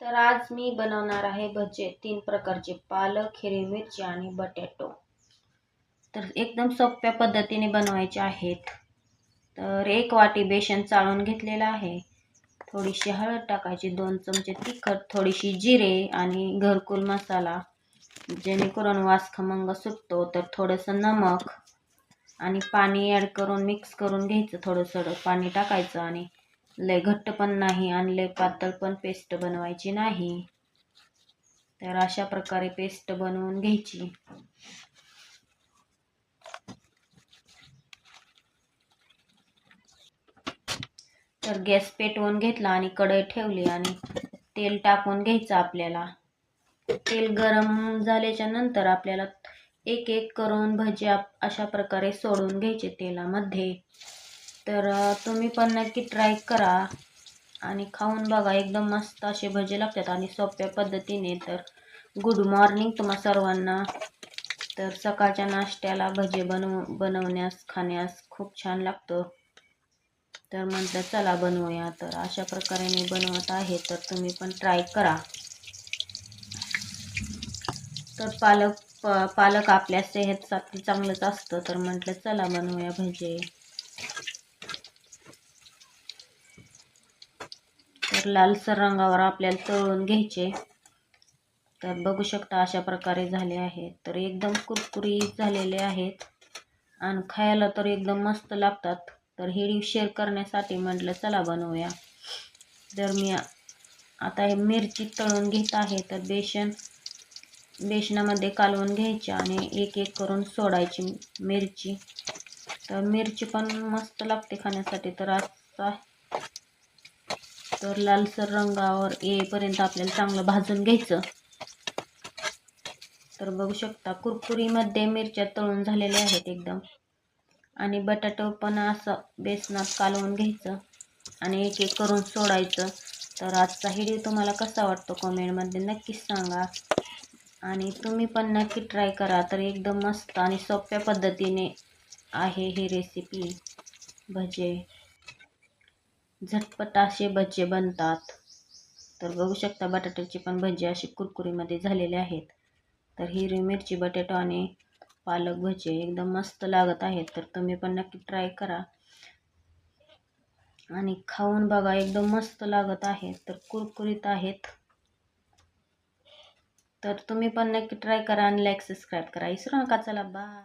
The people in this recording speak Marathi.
तर आज मी बनवणार आहे भजे 3 प्रकारचे पालक, हिरवी मिरची आणि बटाटो. तर एकदम सोप्या पद्धतीने बनवायचे आहेत. तर 1 वाटी बेसन चाळून घेतलेलं आहे. थोडीशी हळद टाकायची, 2 चमचे तिखट, थोडीशी जिरे आणि घरकुल मसाला जेणेकरून वास खमंग सुटतो. तर थोडंसं नमक आणि पाणी ॲड करून मिक्स करून घ्यायचं. थोडं पाणी टाकायचं आणि लय घट्ट पण नाही आणि लय पातळ पण पेस्ट बनवायची नाही. तर अशा प्रकारे पेस्ट बनवून घ्यायची. तर गॅस पेटवून घेतला आणि कढई ठेवली आणि तेल टाकून घ्यायचं आपल्याला. तेल गरम झाल्याच्या नंतर आपल्याला एक एक करून भजी अशा प्रकारे सोडून घ्यायचे तेलामध्ये. तर तुम्ही पण नक्की ट्राय करा आणि खाऊन बघा. एकदम मस्त असे भजे लागतात आणि सोप्या पद्धतीने. तर गुड मॉर्निंग तुम्हा सर्वांना. तर सकाळच्या नाश्त्याला भजे बनवण्यास खाण्यास खूप छान लागतं. तर म्हटलं चला बनवूया. तर अशा प्रकारे मी बनवत आहे, तर तुम्ही पण ट्राय करा. तर पालक आपल्या सेहतसाठी चांगलंच असतं. तर म्हटलं चला बनवूया भजे. तर लालसर रंगावर आपल्याला तळून घ्यायचे. तर बघू शकता अशा प्रकारे झाले आहेत. तर एकदम कुरकुरीत झालेले आहेत आणि खायला तर एकदम मस्त लागतात. तर हे शेअर करण्यासाठी म्हटलं चला बनवूया. तर मी आता हे मिरची तळून घेत आहे. तर बेसनामध्ये कालवून घ्यायची आणि एक एक करून सोडायची मिरची. तर मिरची पण मस्त लागते खाण्यासाठी. तर लालसर रंगावर येईपर्यंत आपल्याला चांगलं भाजून घ्यायचं. तर बघू शकता कुरकुरीमध्ये मिरच्या तळून झालेल्या आहेत एकदम. आणि बटाटो पण असं बेसनात कालवून घ्यायचं आणि एक एक करून सोडायचं. तर आजचा व्हिडिओ तुम्हाला कसा वाटतो कमेंटमध्ये नक्कीच सांगा आणि तुम्ही पण नक्की ट्राय करा. तर एकदम मस्त आणि सोप्या पद्धतीने आहे ही रेसिपी. भजे झटपट असे भजे बनतात. तर बघू शकता बटाट्याचे पण भजे असे कुरकुरीमध्ये झालेले आहेत. तर हिरवी मिरची, बटाटो आणि पालक भजे एकदम मस्त लागत आहेत. तर तुम्ही पण नक्की ट्राय करा आणि खाऊन बघा. एकदम मस्त लागत आहेत. तर कुरकुरीत आहेत. तर तुम्ही पण नक्की ट्राय करा आणि लाईक सबस्क्राईब करा विसरू नका. चला बाय.